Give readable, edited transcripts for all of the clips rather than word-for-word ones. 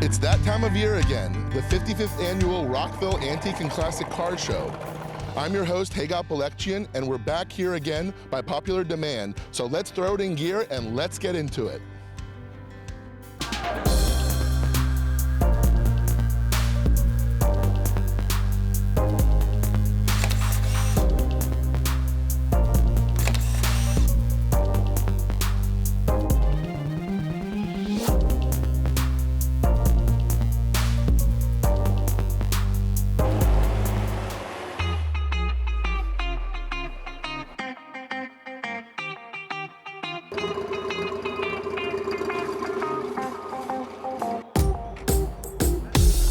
It's that time of year again, the 55th annual Rockville Antique and Classic Car Show. I'm your host, Hagop Balekjian, and we're back here again by popular demand. So let's throw it in gear and let's get into it.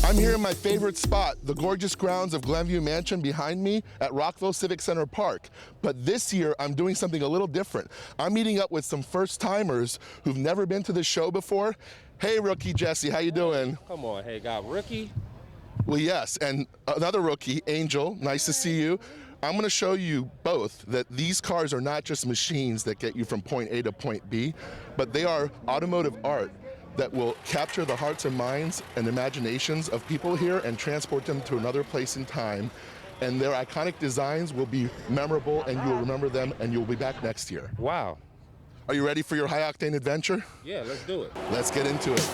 I'm here in my favorite spot, the gorgeous grounds of Glenview Mansion behind me at Rockville Civic Center Park. But this year, I'm doing something a little different. I'm meeting up with some first-timers who've never been to this show before. Hey, rookie Jesse, how you doing? Come on, hey, got rookie? Well, yes, and another rookie, Angel, nice to see you. I'm gonna show you both that these cars are not just machines that get you from point A to point B, but they are automotive art that will capture the hearts and minds and imaginations of people here and transport them to another place in time. And their iconic designs will be memorable and you will remember them and you'll be back next year. Wow. Are you ready for your high-octane adventure? Yeah, let's do it. Let's get into it.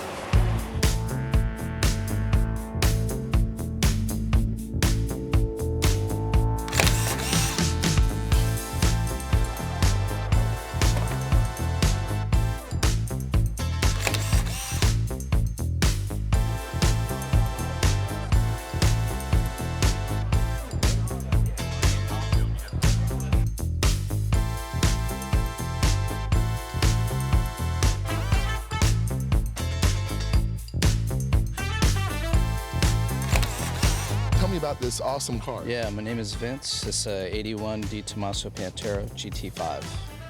Tell me about this awesome car. Yeah, my name is Vince. It's a 81 Tomaso Pantera GT5.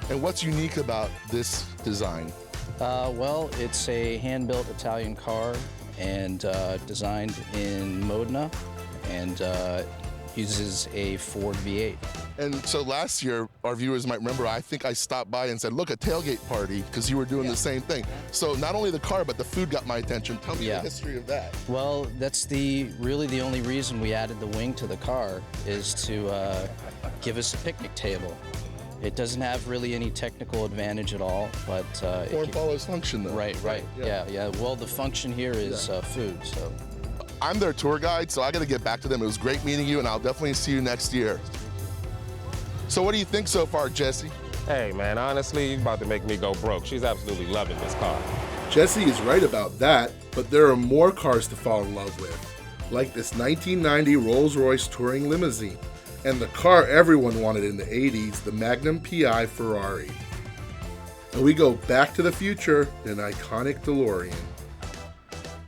And what's unique about this design? Well, it's a hand-built Italian car and designed in Modena and uses a Ford V8. And so last year, our viewers might remember, I think I stopped by and said, look, a tailgate party, because you were doing the same thing. So not only the car, but the food got my attention. Tell me the history of that. Well, that's really the only reason we added the wing to the car is to give us a picnic table. It doesn't have really any technical advantage at all, but Form follows function, though. Right. Yeah. Well, the function here is food, so. I'm their tour guide, so I got to get back to them. It was great meeting you, and I'll definitely see you next year. So what do you think so far, Jesse? Hey, man, honestly, you're about to make me go broke. She's absolutely loving this car. Jesse is right about that, but there are more cars to fall in love with, like this 1990 Rolls-Royce touring limousine, and the car everyone wanted in the 80s, the Magnum PI Ferrari. And we go back to the future in an iconic DeLorean.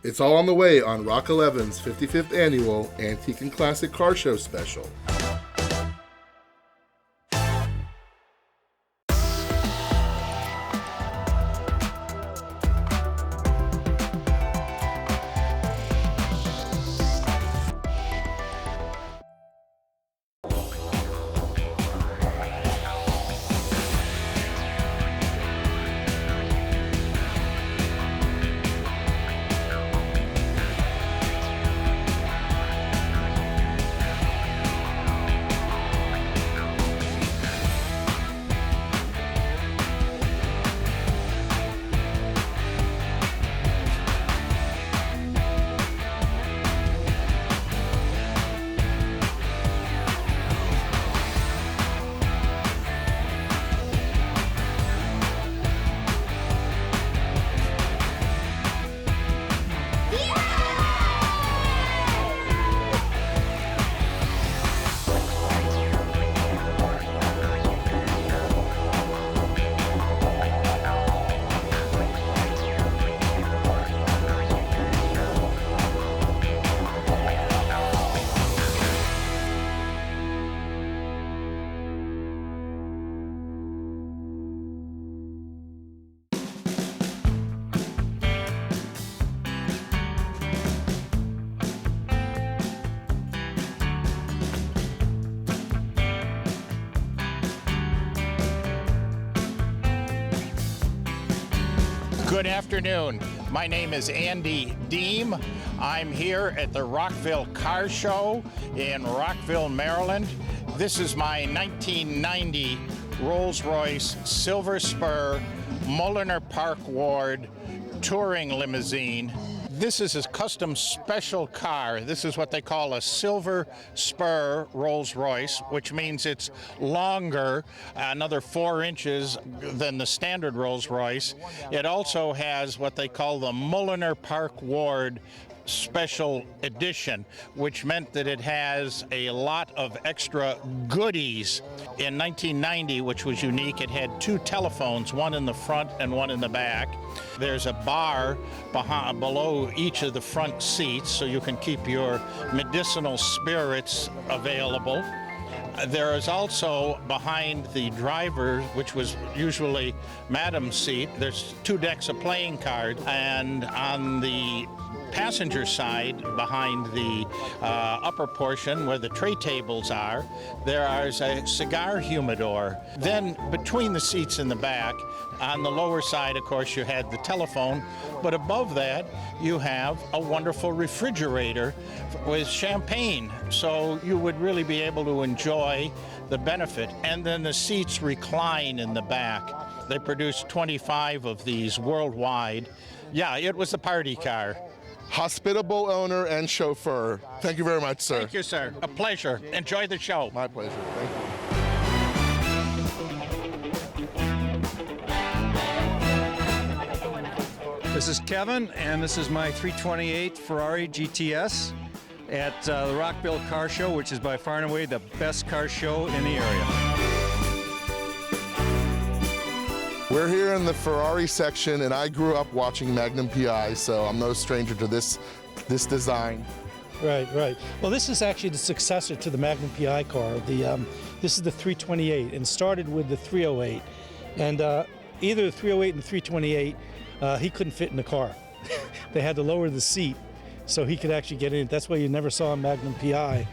It's all on the way on Rock 11's 55th Annual Antique and Classic Car Show Special. Good afternoon. My name is Andy Deem. I'm here at the Rockville Car Show in Rockville, Maryland. This is my 1990 Rolls-Royce Silver Spur Mulliner Park Ward touring limousine. This is a custom special car. This is what they call a Silver Spur Rolls-Royce, which means it's longer, another 4 inches than the standard Rolls-Royce. It also has what they call the Mulliner Park Ward Special Edition, which meant that it has a lot of extra goodies. In 1990, which was unique, it had 2 telephones, one in the front and one in the back. There's a bar below each of the front seats, so you can keep your medicinal spirits available. There is also behind the driver, which was usually Madam's seat, there's 2 decks of playing cards, and on the passenger side, behind the upper portion where the tray tables are, there is a cigar humidor. Then between the seats in the back, on the lower side, of course, you had the telephone, but above that, you have a wonderful refrigerator with champagne, so you would really be able to enjoy the benefit. And then the seats recline in the back. They produced 25 of these worldwide. Yeah, it was a party car. Hospitable owner and chauffeur. Thank you very much, sir. Thank you, sir. A pleasure. Enjoy the show. My pleasure. Thank you. This is Kevin, and this is my 328 Ferrari GTS at the Rockville Car Show, which is by far and away the best car show in the area. We're here in the Ferrari section, and I grew up watching Magnum PI, so I'm no stranger to this design. Right, right. Well, this is actually the successor to the Magnum PI car. This is the 328, and started with the 308. And either the 308 and the 328, he couldn't fit in the car. They had to lower the seat so he could actually get in. That's why you never saw a Magnum PI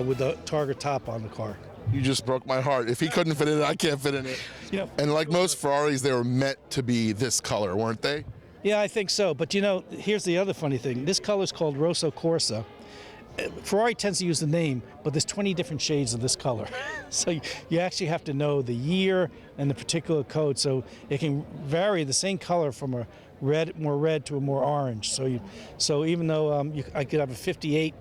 with the Targa top on the car. You just broke my heart. If he couldn't fit in it, I can't fit in it. Yeah. And like most Ferraris, they were meant to be this color, weren't they? Yeah, I think so. But you know, here's the other funny thing. This color is called Rosso Corsa. Ferrari tends to use the name, but there's 20 different shades of this color. So you actually have to know the year and the particular code. So it can vary the same color from a more red to a more orange. So even though I could have a 58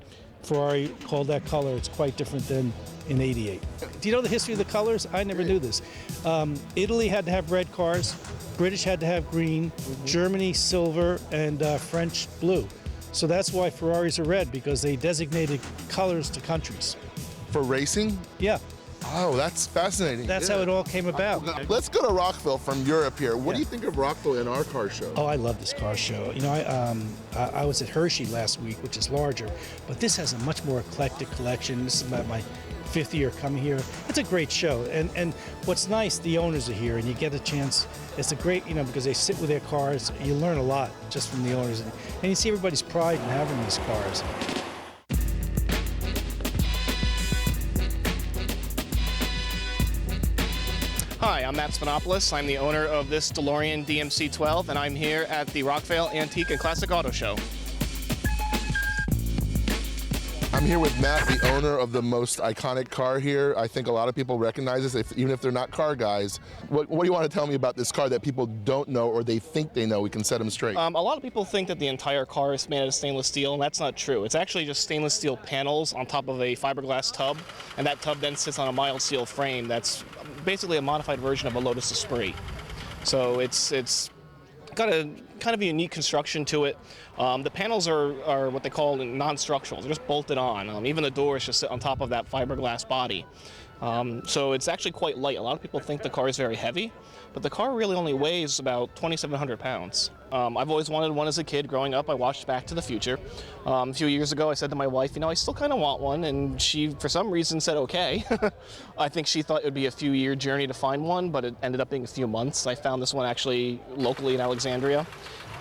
Ferrari called that color, it's quite different than in 88. Do you know the history of the colors? I never knew this. Italy had to have red cars, British had to have green, Germany silver, and French blue. So that's why Ferraris are red, because they designated colors to countries. For racing? Yeah. Oh, that's fascinating. That's how it all came about. Let's go to Rockville from Europe here. What do you think of Rockville in our car show? Oh, I love this car show. You know, I was at Hershey last week, which is larger, but this has a much more eclectic collection. This is about my 5th year coming here. It's a great show, and what's nice, the owners are here, and you get a chance. It's a great, you know, because they sit with their cars. You learn a lot just from the owners, and you see everybody's pride in having these cars. Hi, I'm Matt Spanopoulos. I'm the owner of this DeLorean DMC-12, and I'm here at the Rockville Antique and Classic Auto Show. I'm here with Matt, the owner of the most iconic car here. I think a lot of people recognize this, even if they're not car guys. What do you want to tell me about this car that people don't know or they think they know? We can set them straight. A lot of people think that the entire car is made out of stainless steel, and that's not true. It's actually just stainless steel panels on top of a fiberglass tub, and that tub then sits on a mild steel frame that's basically a modified version of a Lotus Esprit. So it's got a kind of a unique construction to it. The panels are what they call non-structural. They're just bolted on. Even the doors just sit on top of that fiberglass body. So it's actually quite light. A lot of people think the car is very heavy, but the car really only weighs about 2,700 pounds. I've always wanted one as a kid. Growing up, I watched Back to the Future. A few years ago, I said to my wife, you know, I still kind of want one, and she, for some reason, said okay. I think she thought it would be a few-year journey to find one, but it ended up being a few months. I found this one actually locally in Alexandria.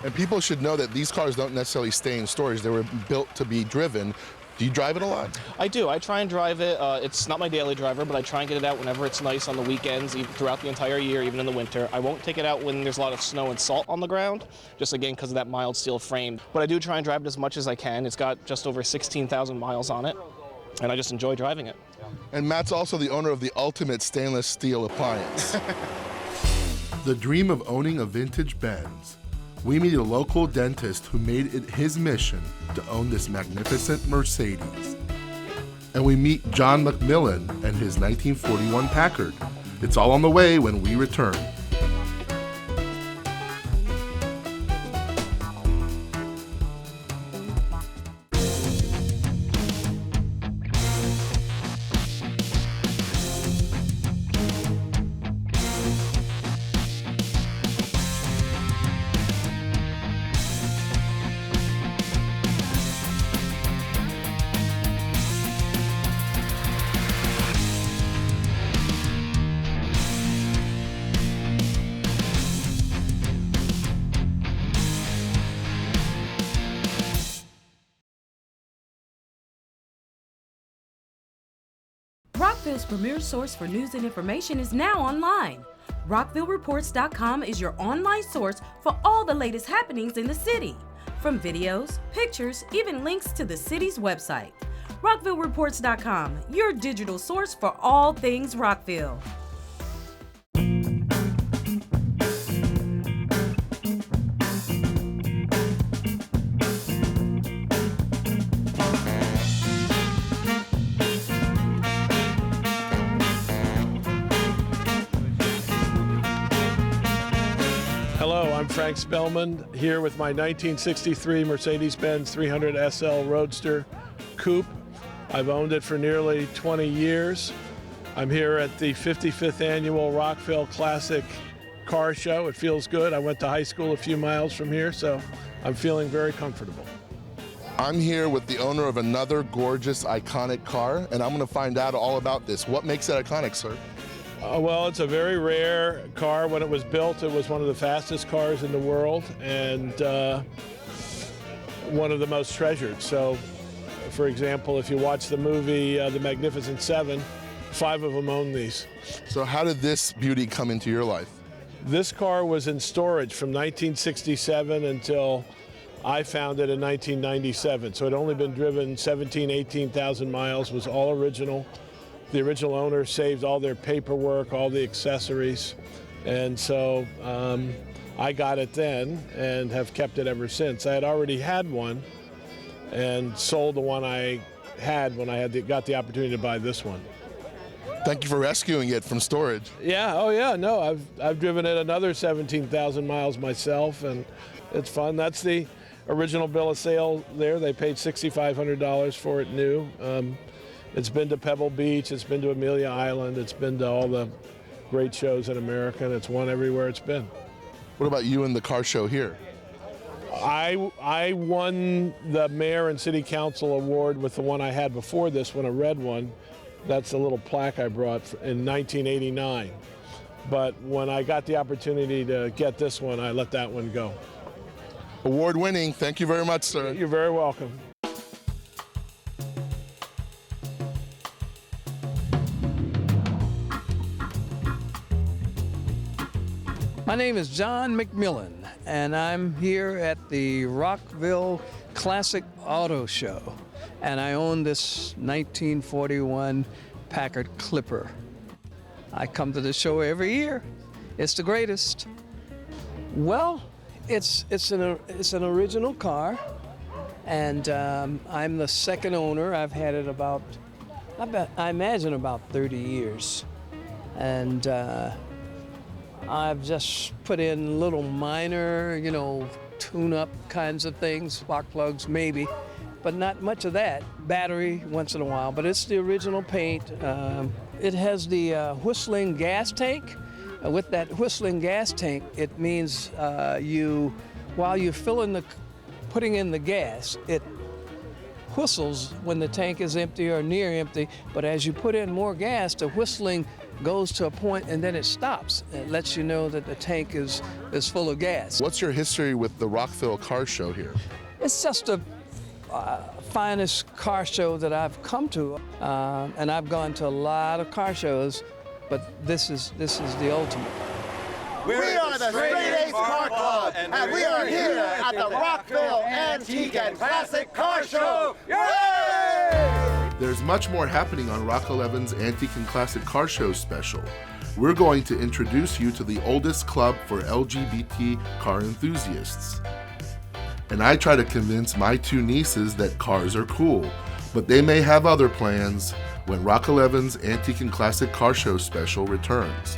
And people should know that these cars don't necessarily stay in storage. They were built to be driven. Do you drive it a lot? I do. I try and drive it. It's not my daily driver, but I try and get it out whenever it's nice on the weekends, even throughout the entire year, even in the winter. I won't take it out when there's a lot of snow and salt on the ground, just again because of that mild steel frame. But I do try and drive it as much as I can. It's got just over 16,000 miles on it, and I just enjoy driving it. And Matt's also the owner of the ultimate stainless steel appliance. The dream of owning a vintage Benz. We meet a local dentist who made it his mission to own this magnificent Mercedes. And we meet John McMillan and his 1941 Packard. It's all on the way when we return. Rockville's premier source for news and information is now online. RockvilleReports.com is your online source for all the latest happenings in the city. From videos, pictures, even links to the city's website. RockvilleReports.com, your digital source for all things Rockville. Hello, I'm Frank Spellman, here with my 1963 Mercedes-Benz 300 SL Roadster Coupe. I've owned it for nearly 20 years. I'm here at the 55th Annual Rockville Classic Car Show. It feels good. I went to high school a few miles from here, so I'm feeling very comfortable. I'm here with the owner of another gorgeous, iconic car, and I'm going to find out all about this. What makes it iconic, sir? Well, it's a very rare car. When it was built, it was one of the fastest cars in the world and one of the most treasured. So, for example, if you watch the movie The Magnificent Seven, 5 of them own these. So how did this beauty come into your life? This car was in storage from 1967 until I found it in 1997. So it had only been driven 18,000 miles, was all original. The original owner saved all their paperwork, all the accessories, and so I got it then and have kept it ever since. I had already had one and sold the one I had when I got the opportunity to buy this one. Thank you for rescuing it from storage. Yeah, oh yeah, no, I've driven it another 17,000 miles myself, and it's fun. That's the original bill of sale there. They paid $6,500 for it new. It's been to Pebble Beach, it's been to Amelia Island, it's been to all the great shows in America, and it's won everywhere it's been. What about you and the car show here? I won the Mayor and City Council award with the one I had before this one, a red one. That's a little plaque I brought in 1989. But when I got the opportunity to get this one, I let that one go. Award winning, thank you very much, sir. You're very welcome. My name is John McMillan, and I'm here at the Rockville Classic Auto Show, and I own this 1941 Packard Clipper. I come to the show every year. It's the greatest. Well, it's an original car, and I'm the second owner. I've had it I imagine about 30 years, and I've just put in little minor, tune-up kinds of things, spark plugs maybe, but not much of that. Battery once in a while, but it's the original paint. It has the whistling gas tank. With that whistling gas tank, it means while you're putting in the gas, it whistles when the tank is empty or near empty, but as you put in more gas, the whistling goes to a point and then it stops. It lets you know that the tank is full of gas. What's your history with the Rockville Car Show here? It's just a finest car show that I've come to, and I've gone to a lot of car shows, but this is the ultimate. We are the Straight Ace Car Club, and we are here at the Rockville Antique and Classic Car Show. Yay! There's much more happening on Rock 11's Antique and Classic Car Show special. We're going to introduce you to the oldest club for LGBT car enthusiasts. And I try to convince my two nieces that cars are cool, but they may have other plans when Rock 11's Antique and Classic Car Show special returns.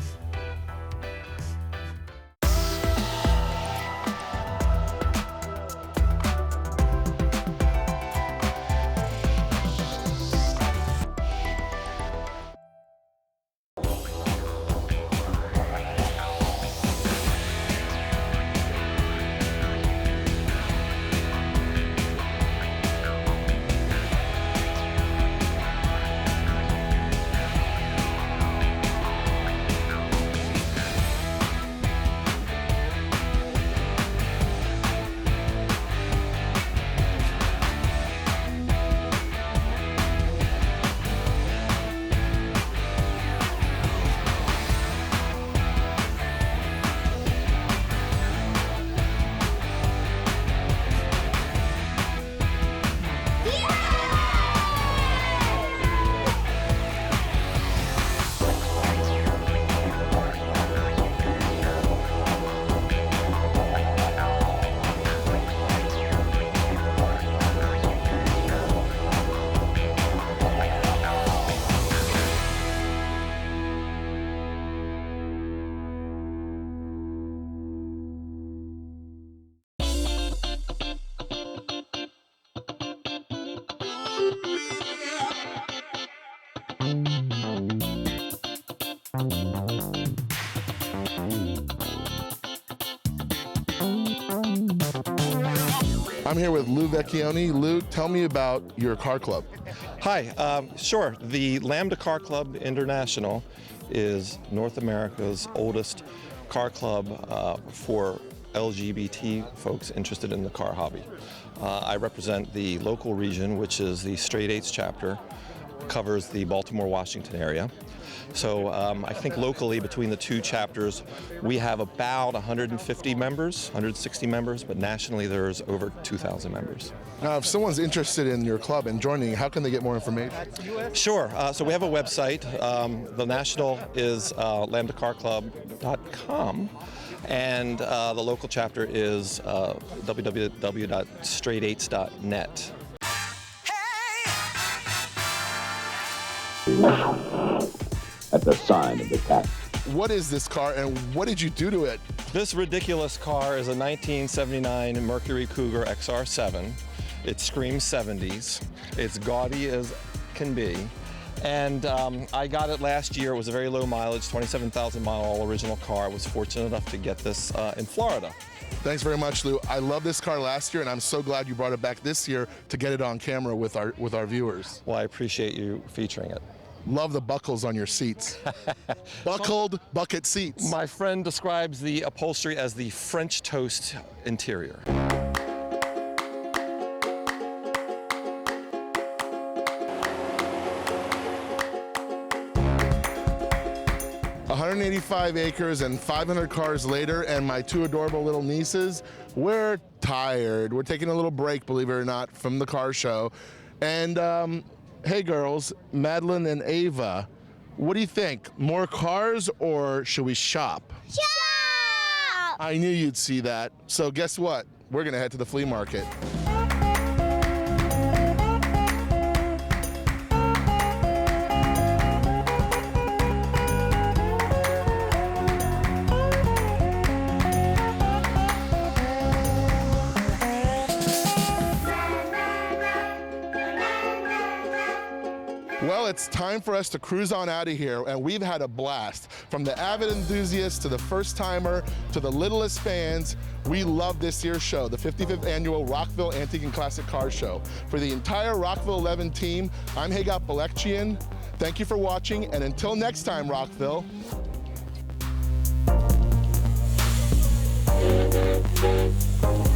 I'm here with Lou Vecchione. Lou, tell me about your car club. Hi, sure. The Lambda Car Club International is North America's oldest car club for LGBT folks interested in the car hobby. I represent the local region, which is the Straight Eights chapter, covers the Baltimore, Washington area. So I think locally between the two chapters, we have about 150 members, 160 members, but nationally there's over 2,000 members. Now, if someone's interested in your club and joining, how can they get more information? Sure. So we have a website. The national is lambdacarclub.com, and the local chapter is www.straight8s.net. At the sign of the cat. What is this car and what did you do to it? This ridiculous car is a 1979 Mercury Cougar XR7. It screams 70s. It's gaudy as can be. And I got it last year. It was a very low mileage, 27,000 mile all original car. I was fortunate enough to get this in Florida. Thanks very much, Lou. I love this car last year, and I'm so glad you brought it back this year to get it on camera with our viewers. Well, I appreciate you featuring it. Love the buckles on your seats. Buckled bucket seats. My friend describes the upholstery as the French toast interior. 185 acres and 500 cars later, and my two adorable little nieces, we're tired. We're taking a little break, believe it or not, from the car show. And hey girls, Madeline and Ava, what do you think? More cars or should we shop? Shop! I knew you'd see that. So guess what? We're gonna head to the flea market. Well, it's time for us to cruise on out of here, and we've had a blast. From the avid enthusiast to the first timer to the littlest fans, we love this year's show, the 55th annual Rockville Antique and Classic Car Show. For the entire Rockville 11 team, I'm Hagop Balekjian. Thank you for watching, and until next time, Rockville. Thank you.